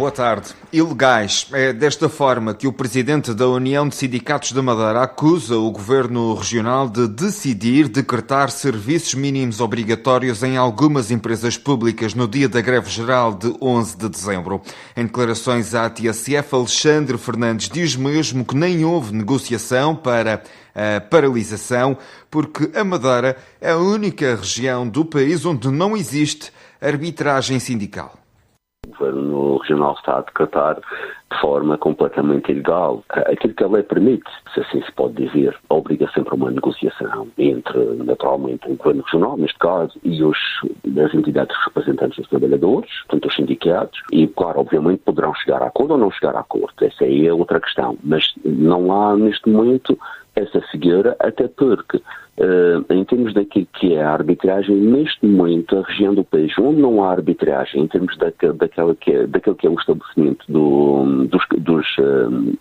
boa tarde. Ilegais. É desta forma que o presidente da União de Sindicatos da Madeira acusa o governo regional de decidir decretar serviços mínimos obrigatórios em algumas empresas públicas no dia da greve geral de 11 de dezembro. Em declarações à TSF, Alexandre Fernandes diz mesmo que nem houve negociação para a paralisação, porque a Madeira é a única região do país onde não existe arbitragem sindical. O governo regional está a decretar de forma completamente ilegal aquilo que a lei permite, se assim se pode dizer, obriga sempre uma negociação entre, naturalmente, o governo regional, neste caso, e as entidades representantes dos trabalhadores, portanto os sindicatos, e, claro, obviamente poderão chegar a acordo ou não chegar a acordo, essa aí é outra questão, mas não há, neste momento, essa cegueira, até porque em termos daquilo que é a arbitragem, neste momento, a região do país onde não há arbitragem, em termos daquilo que é o estabelecimento dos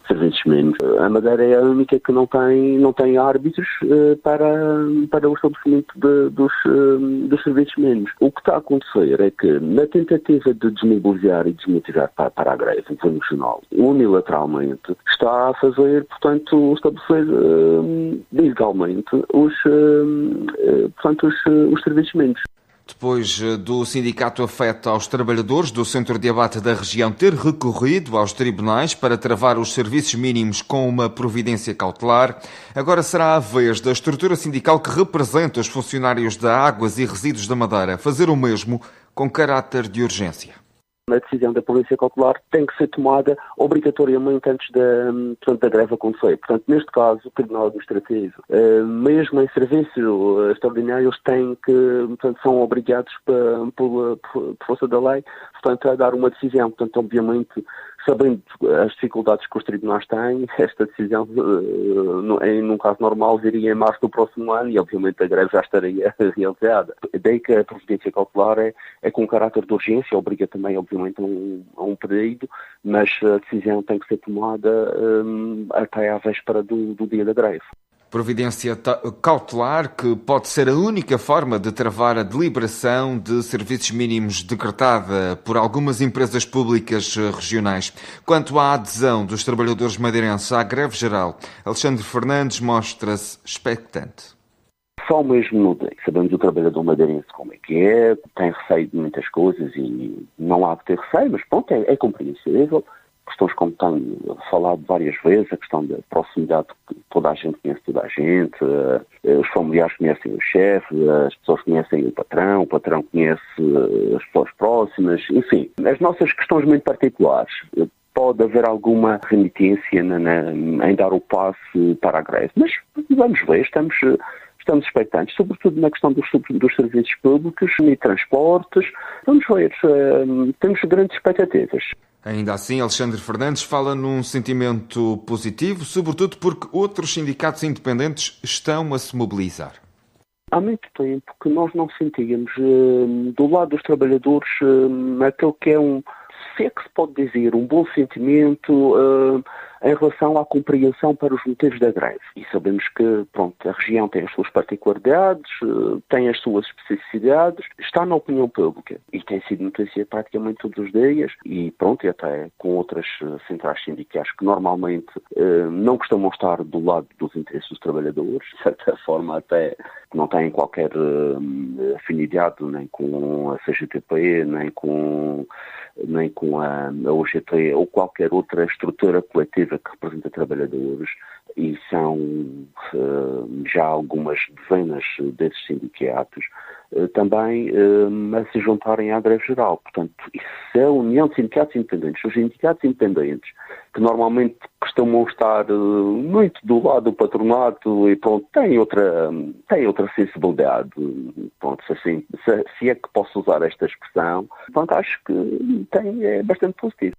serviços mínimos, a Madeira é a única que não tem árbitros para o estabelecimento dos serviços mínimos. O que está a acontecer é que, na tentativa de desmobilizar e desmotivar para a greve, o governo regional, unilateralmente, está a fazer, portanto, estabelecer ilegalmente os serviços mínimos. Depois do sindicato afeto aos trabalhadores do Centro de Abate da região ter recorrido aos tribunais para travar os serviços mínimos com uma providência cautelar, agora será a vez da estrutura sindical que representa os funcionários da Águas e Resíduos da Madeira fazer o mesmo com caráter de urgência. A decisão da providência cautelar tem que ser tomada obrigatoriamente antes da greve acontecer. Portanto, neste caso, o Tribunal Administrativo, mesmo em serviço extraordinário, eles têm que, portanto, são obrigados por força da lei, portanto, a dar uma decisão. Portanto, obviamente, sabendo as dificuldades que os tribunais têm, esta decisão, num caso normal, viria em março do próximo ano e, obviamente, a greve já estaria realizada. Daí que a providência cautelar é com caráter de urgência, obriga também, obviamente, a um pedido, mas a decisão tem que ser tomada até à véspera do dia da greve. Providência cautelar que pode ser a única forma de travar a deliberação de serviços mínimos decretada por algumas empresas públicas regionais. Quanto à adesão dos trabalhadores madeirenses à greve geral, Alexandre Fernandes mostra-se expectante. Só mesmo no dia. Sabemos o trabalhador madeirense como é que é, tem receio de muitas coisas e não há que ter receio, mas pronto, é compreensível. Questões como tenho falado várias vezes, a questão da proximidade, que toda a gente conhece toda a gente, os familiares conhecem o chefe, as pessoas conhecem o patrão conhece as pessoas próximas, enfim, as nossas questões muito particulares. Pode haver alguma remitência em dar o passo para a greve, mas vamos ver, estamos expectantes, sobretudo na questão dos serviços públicos e transportes. Vamos ver, temos grandes expectativas. Ainda assim, Alexandre Fernandes fala num sentimento positivo, sobretudo porque outros sindicatos independentes estão a se mobilizar. Há muito tempo que nós não sentíamos do lado dos trabalhadores aquele que é se é que se pode dizer, um bom sentimento em relação à compreensão para os motivos da greve. E sabemos que, pronto, a região tem as suas particularidades, tem as suas especificidades, está na opinião pública e tem sido notícia praticamente todos os dias e, pronto, e até com outras centrais sindicais que normalmente não costumam estar do lado dos interesses dos trabalhadores, de certa forma até não têm qualquer afinidade nem com a CGTP, nem com a UGT ou qualquer outra estrutura coletiva que representa trabalhadores, e são já algumas dezenas desses sindicatos também a se juntarem à greve geral. Portanto, isso é a União de Sindicatos Independentes. Os sindicatos independentes, que normalmente costumam estar muito do lado do patronato e pronto, têm outra sensibilidade, pronto, se é que posso usar esta expressão, pronto, acho que é bastante positivo.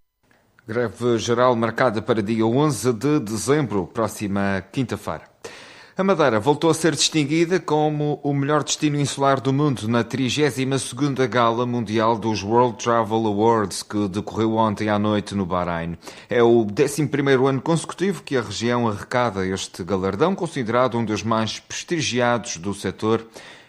Greve geral marcada para dia 11 de dezembro, próxima quinta-feira. A Madeira voltou a ser distinguida como o melhor destino insular do mundo na 32ª Gala Mundial dos World Travel Awards, que decorreu ontem à noite no Bahrein. É o 11º ano consecutivo que a região arrecada este galardão, considerado um dos mais prestigiados do setor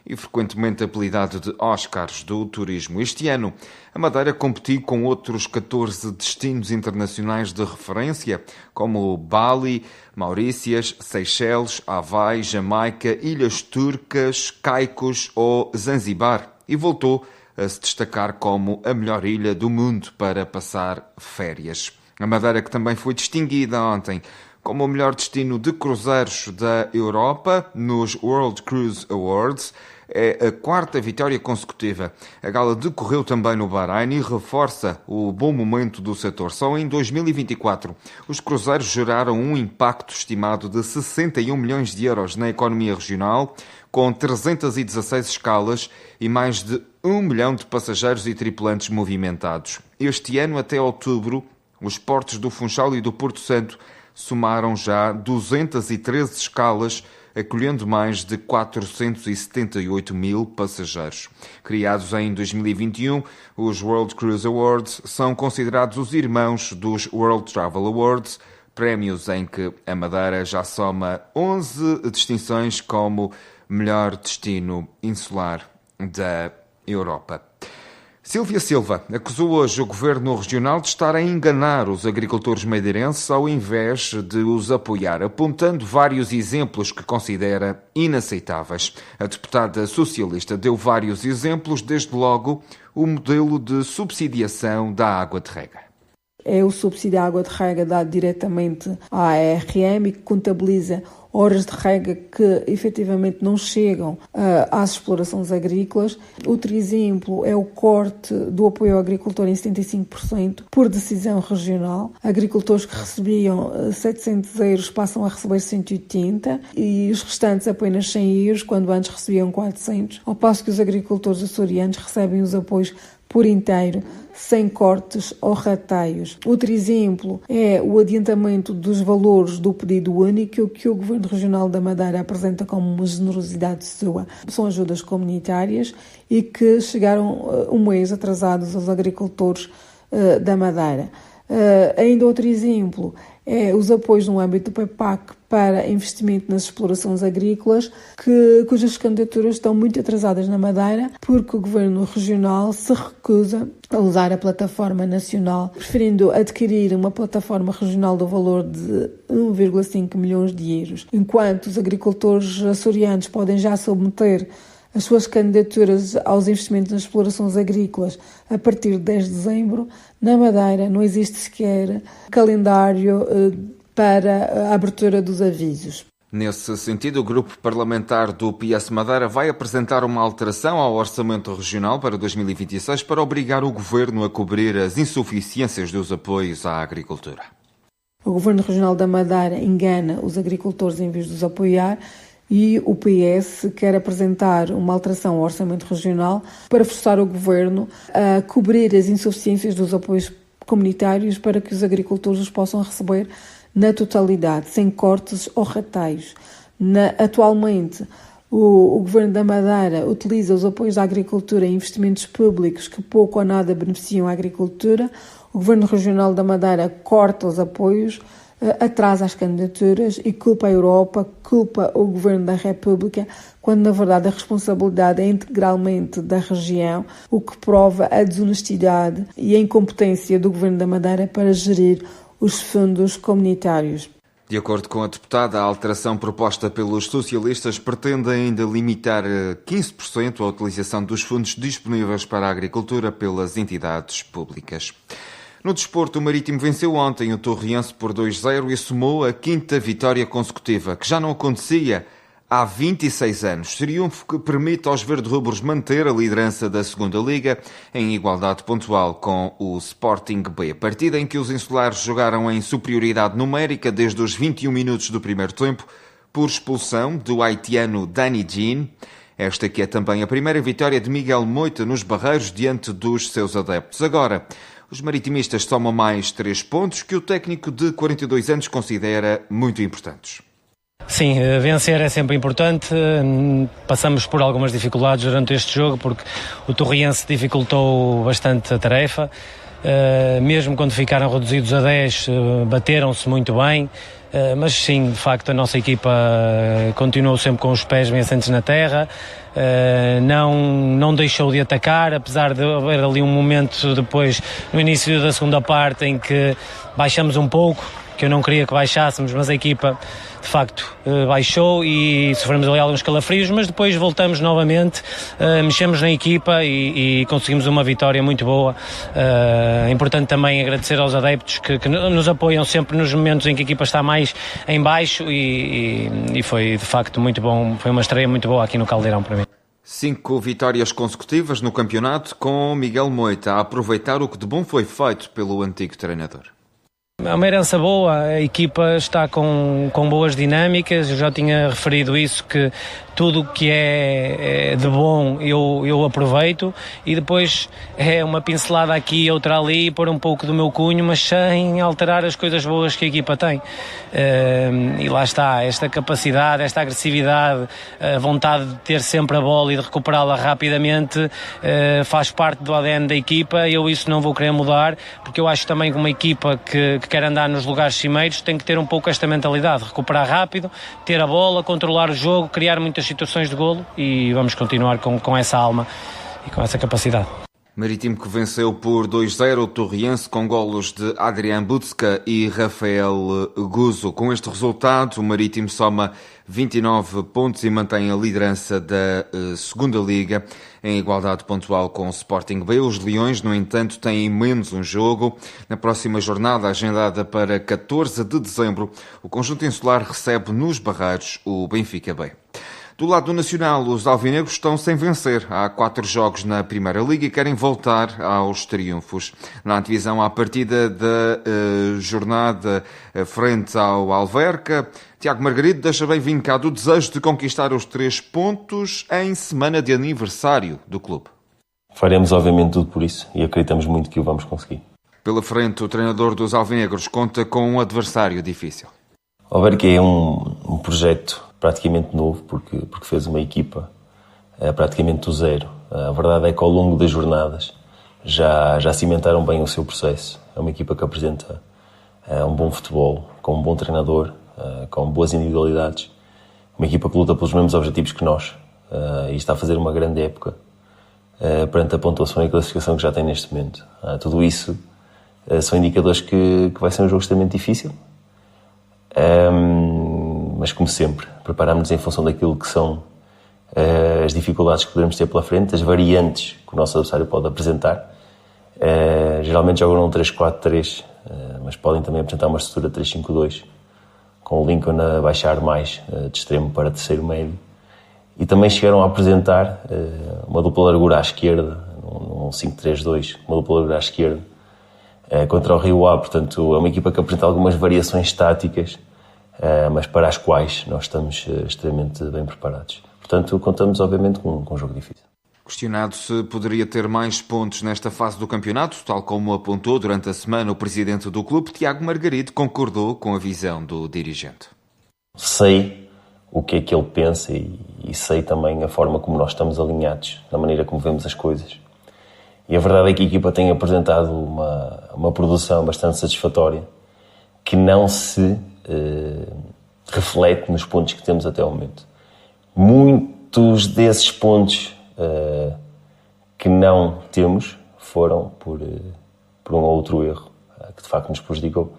e frequentemente apelidado de Oscars do turismo. Este ano, a Madeira competiu com outros 14 destinos internacionais de referência, como Bali, Maurícias, Seychelles, Havaí, Jamaica, Ilhas Turcas, Caicos ou Zanzibar, e voltou a se destacar como a melhor ilha do mundo para passar férias. A Madeira, que também foi distinguida ontem como o melhor destino de cruzeiros da Europa nos World Cruise Awards, é a quarta vitória consecutiva. A gala decorreu também no Bahrein e reforça o bom momento do setor. Só em 2024, os cruzeiros geraram um impacto estimado de 61 milhões de euros na economia regional, com 316 escalas e mais de 1 milhão de passageiros e tripulantes movimentados. Este ano, até outubro, os portos do Funchal e do Porto Santo somaram já 213 escalas, acolhendo mais de 478 mil passageiros. Criados em 2021, os World Cruise Awards são considerados os irmãos dos World Travel Awards, prémios em que a Madeira já soma 11 distinções como melhor destino insular da Europa. Sílvia Silva acusou hoje o Governo Regional de estar a enganar os agricultores madeirenses ao invés de os apoiar, apontando vários exemplos que considera inaceitáveis. A deputada socialista deu vários exemplos, desde logo o modelo de subsidiação da água de rega. É o subsídio à água de rega dado diretamente à ARM e que contabiliza horas de rega que efetivamente não chegam às explorações agrícolas. Outro exemplo é o corte do apoio ao agricultor em 75% por decisão regional. Agricultores que recebiam 700 euros passam a receber 180 e os restantes apenas 100 euros, quando antes recebiam 400, ao passo que os agricultores açorianos recebem os apoios por inteiro, sem cortes ou rateios. Outro exemplo é o adiantamento dos valores do pedido único, que o Governo Regional da Madeira apresenta como uma generosidade sua. São ajudas comunitárias e que chegaram um mês atrasados aos agricultores da Madeira. Ainda outro exemplo é os apoios no âmbito do PEPAC para investimento nas explorações agrícolas, cujas candidaturas estão muito atrasadas na Madeira, porque o Governo Regional se recusa a usar a plataforma nacional, preferindo adquirir uma plataforma regional do valor de 1,5 milhões de euros, enquanto os agricultores açorianos podem já submeter as suas candidaturas aos investimentos nas explorações agrícolas a partir de 10 de dezembro. Na Madeira não existe sequer calendário para a abertura dos avisos. Nesse sentido, o grupo parlamentar do PS Madeira vai apresentar uma alteração ao Orçamento Regional para 2026 para obrigar o Governo a cobrir as insuficiências dos apoios à agricultura. O Governo Regional da Madeira engana os agricultores em vez de os apoiar, e o PS quer apresentar uma alteração ao Orçamento Regional para forçar o Governo a cobrir as insuficiências dos apoios comunitários para que os agricultores os possam receber na totalidade, sem cortes ou rateios. Atualmente, o Governo da Madeira utiliza os apoios à agricultura em investimentos públicos que pouco ou nada beneficiam a agricultura. O Governo Regional da Madeira corta os apoios, atrasa as candidaturas e culpa a Europa, culpa o Governo da República, quando na verdade a responsabilidade é integralmente da região, o que prova a desonestidade e a incompetência do Governo da Madeira para gerir os fundos comunitários. De acordo com a deputada, a alteração proposta pelos socialistas pretende ainda limitar 15% a utilização dos fundos disponíveis para a agricultura pelas entidades públicas. No desporto, o Marítimo venceu ontem o Torriense por 2-0 e somou a quinta vitória consecutiva, que já não acontecia há 26 anos. Triunfo que permite aos verde-rubros manter a liderança da segunda Liga em igualdade pontual com o Sporting B. Partida em que os insulares jogaram em superioridade numérica desde os 21 minutos do primeiro tempo, por expulsão do haitiano Dani Jean. Esta que é também a primeira vitória de Miguel Moita nos Barreiros diante dos seus adeptos. Agora, os maritimistas somam mais 3 pontos que o técnico de 42 anos considera muito importantes. Sim, vencer é sempre importante. Passamos por algumas dificuldades durante este jogo porque o Torriense dificultou bastante a tarefa. Mesmo quando ficaram reduzidos a 10, bateram-se muito bem. mas sim, de facto a nossa equipa continuou sempre com os pés bem assentes na terra, não deixou de atacar, apesar de haver ali um momento depois, no início da segunda parte, em que baixamos um pouco, que eu não queria que baixássemos, mas a equipa de facto baixou e sofremos ali alguns calafrios, mas depois voltamos novamente, mexemos na equipa e conseguimos uma vitória muito boa. É importante também agradecer aos adeptos que nos apoiam sempre nos momentos em que a equipa está mais em baixo e foi de facto muito bom, foi uma estreia muito boa aqui no Caldeirão para mim. 5 vitórias consecutivas no campeonato, com Miguel Moita a aproveitar o que de bom foi feito pelo antigo treinador. É uma herança boa, a equipa está com boas dinâmicas, eu já tinha referido isso, que tudo o que é de bom eu aproveito e depois é uma pincelada aqui e outra ali, pôr um pouco do meu cunho, mas sem alterar as coisas boas que a equipa tem. E lá está, esta capacidade, esta agressividade, a vontade de ter sempre a bola e de recuperá-la rapidamente faz parte do ADN da equipa e eu isso não vou querer mudar, porque eu acho também que uma equipa que quer andar nos lugares cimeiros tem que ter um pouco esta mentalidade, recuperar rápido, ter a bola, controlar o jogo, criar muitas situações de golo e vamos continuar com essa alma e com essa capacidade. Marítimo que venceu por 2-0 o Torriense com golos de Adrián Butzka e Rafael Guzo. Com este resultado, o Marítimo soma 29 pontos e mantém a liderança da segunda Liga em igualdade pontual com o Sporting B. Os Leões, no entanto, têm menos um jogo. Na próxima jornada, agendada para 14 de dezembro, o conjunto insular recebe nos Barreiros o Benfica B. Do lado do Nacional, os alvinegros estão sem vencer. Há 4 jogos na Primeira Liga e querem voltar aos triunfos. Na antevisão à partida da jornada frente ao Alverca, Tiago Margarido deixa bem vincado o desejo de conquistar os 3 pontos em semana de aniversário do clube. Faremos obviamente tudo por isso e acreditamos muito que o vamos conseguir. Pela frente, o treinador dos alvinegros conta com um adversário difícil. O Alverca é um projeto praticamente novo, porque fez uma equipa praticamente do zero. A verdade é que ao longo das jornadas já cimentaram bem o seu processo. É uma equipa que apresenta um bom futebol, com um bom treinador, com boas individualidades. Uma equipa que luta pelos mesmos objetivos que nós e está a fazer uma grande época perante a pontuação e a classificação que já tem neste momento. Tudo isso são indicadores que vai ser um jogo extremamente difícil. Mas como sempre, preparamos-nos em função daquilo que são as dificuldades que podemos ter pela frente, as variantes que o nosso adversário pode apresentar. Geralmente jogam num 3-4-3, mas podem também apresentar uma estrutura 3-5-2, com o Lincoln a baixar mais de extremo para terceiro médio. E também chegaram a apresentar uma dupla largura à esquerda, num 5-3-2, uma dupla largura à esquerda, contra o Rio Ave. Portanto, é uma equipa que apresenta algumas variações táticas, mas para as quais nós estamos extremamente bem preparados. Portanto, contamos obviamente com um jogo difícil. Questionado se poderia ter mais pontos nesta fase do campeonato, tal como apontou durante a semana o presidente do clube, Tiago Margarido concordou com a visão do dirigente. Sei o que é que ele pensa e sei também a forma como nós estamos alinhados, na maneira como vemos as coisas. E a verdade é que a equipa tem apresentado uma produção bastante satisfatória, que não se reflete nos pontos que temos até ao momento. Muitos desses pontos que não temos foram por um ou outro erro que de facto nos prejudicou.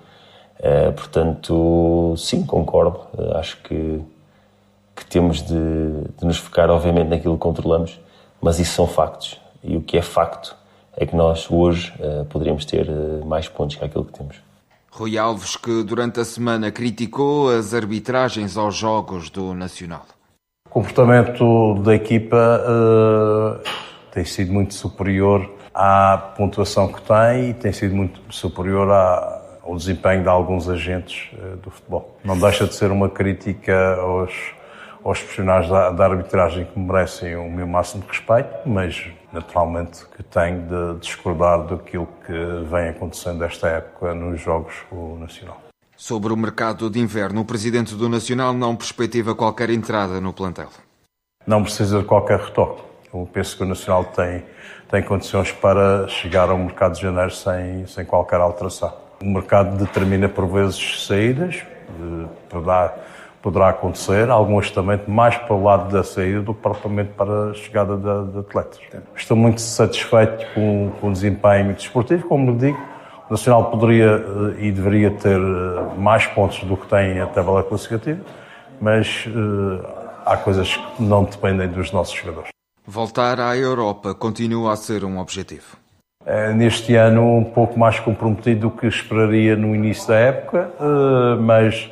Portanto, sim, concordo. Acho que temos de nos focar obviamente naquilo que controlamos, mas isso são factos. E o que é facto é que nós hoje poderíamos ter mais pontos que aquilo que temos. Rui Alves, que durante a semana criticou as arbitragens aos jogos do Nacional. O comportamento da equipa tem sido muito superior à pontuação que tem e tem sido muito superior ao desempenho de alguns agentes do futebol. Não deixa de ser uma crítica aos profissionais da arbitragem que merecem o meu máximo de respeito, mas naturalmente que tenho de discordar daquilo que vem acontecendo esta época nos jogos do Nacional. Sobre o mercado de inverno, o presidente do Nacional não perspectiva qualquer entrada no plantel. Não precisa de qualquer retoque. Eu penso que o Nacional tem condições para chegar ao mercado de janeiro sem qualquer alteração. O mercado determina por vezes saídas, poderá acontecer, algum ajustamento mais para o lado da saída do que propriamente para a chegada de atletas. Estou muito satisfeito com o desempenho desportivo, como lhe digo. O Nacional poderia e deveria ter mais pontos do que tem a tabela classificativa, mas há coisas que não dependem dos nossos jogadores. Voltar à Europa continua a ser um objetivo. Neste ano um pouco mais comprometido do que esperaria no início da época, mas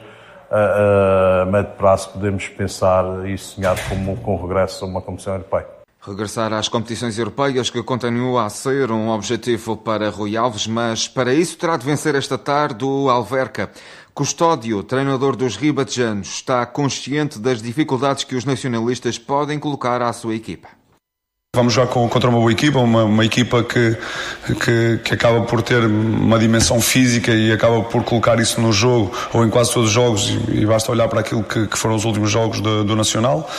a médio prazo podemos pensar e sonhar com o regresso a uma competição europeia. Regressar às competições europeias, que continua a ser um objetivo para Rui Alves, mas para isso terá de vencer esta tarde o Alverca. Custódio, treinador dos ribatejanos, está consciente das dificuldades que os nacionalistas podem colocar à sua equipa. Vamos jogar contra uma boa equipa, uma equipa que acaba por ter uma dimensão física e acaba por colocar isso no jogo, ou em quase todos os jogos, e basta olhar para aquilo que foram os últimos jogos do Nacional.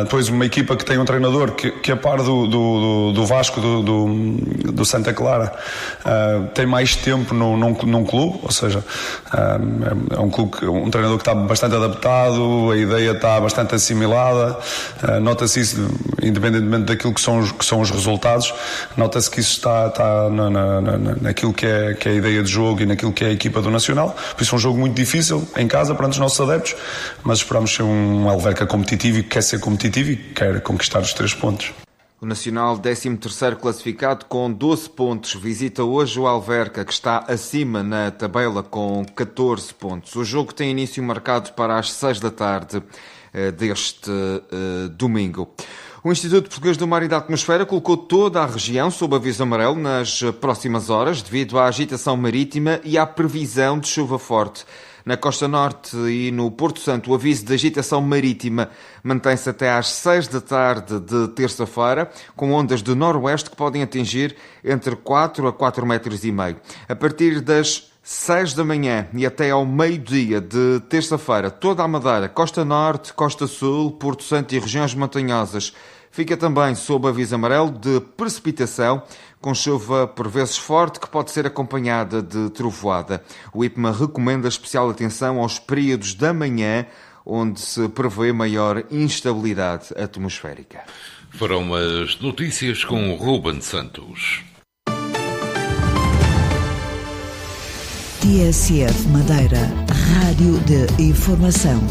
Depois uma equipa que tem um treinador que a par do Vasco, do Santa Clara, tem mais tempo num clube, ou seja, é um clube, um treinador que está bastante adaptado, a ideia está bastante assimilada, nota-se isso independentemente daquilo que são os resultados, nota-se que isso está naquilo que é a ideia de jogo e naquilo que é a equipa do Nacional. Por isso é um jogo muito difícil em casa perante os nossos adeptos, mas esperamos ser um Alverca competitivo e que quer ser competitivo e quer conquistar os 3 pontos. O Nacional, 13º classificado com 12 pontos, visita hoje o Alverca, que está acima na tabela com 14 pontos. O jogo tem início marcado para as 6 da tarde deste domingo. O Instituto Português do Mar e da Atmosfera colocou toda a região sob aviso amarelo nas próximas horas, devido à agitação marítima e à previsão de chuva forte. Na Costa Norte e no Porto Santo, o aviso de agitação marítima mantém-se até às 6 da tarde de terça-feira, com ondas de noroeste que podem atingir entre 4 a 4,5 metros. A partir das 6 da manhã e até ao meio-dia de terça-feira, toda a Madeira, Costa Norte, Costa Sul, Porto Santo e regiões montanhosas fica também sob aviso amarelo de precipitação, com chuva por vezes forte que pode ser acompanhada de trovoada. O IPMA recomenda especial atenção aos períodos da manhã, onde se prevê maior instabilidade atmosférica. Foram as notícias com o Ruben Santos. TSF Madeira, Rádio de Informação.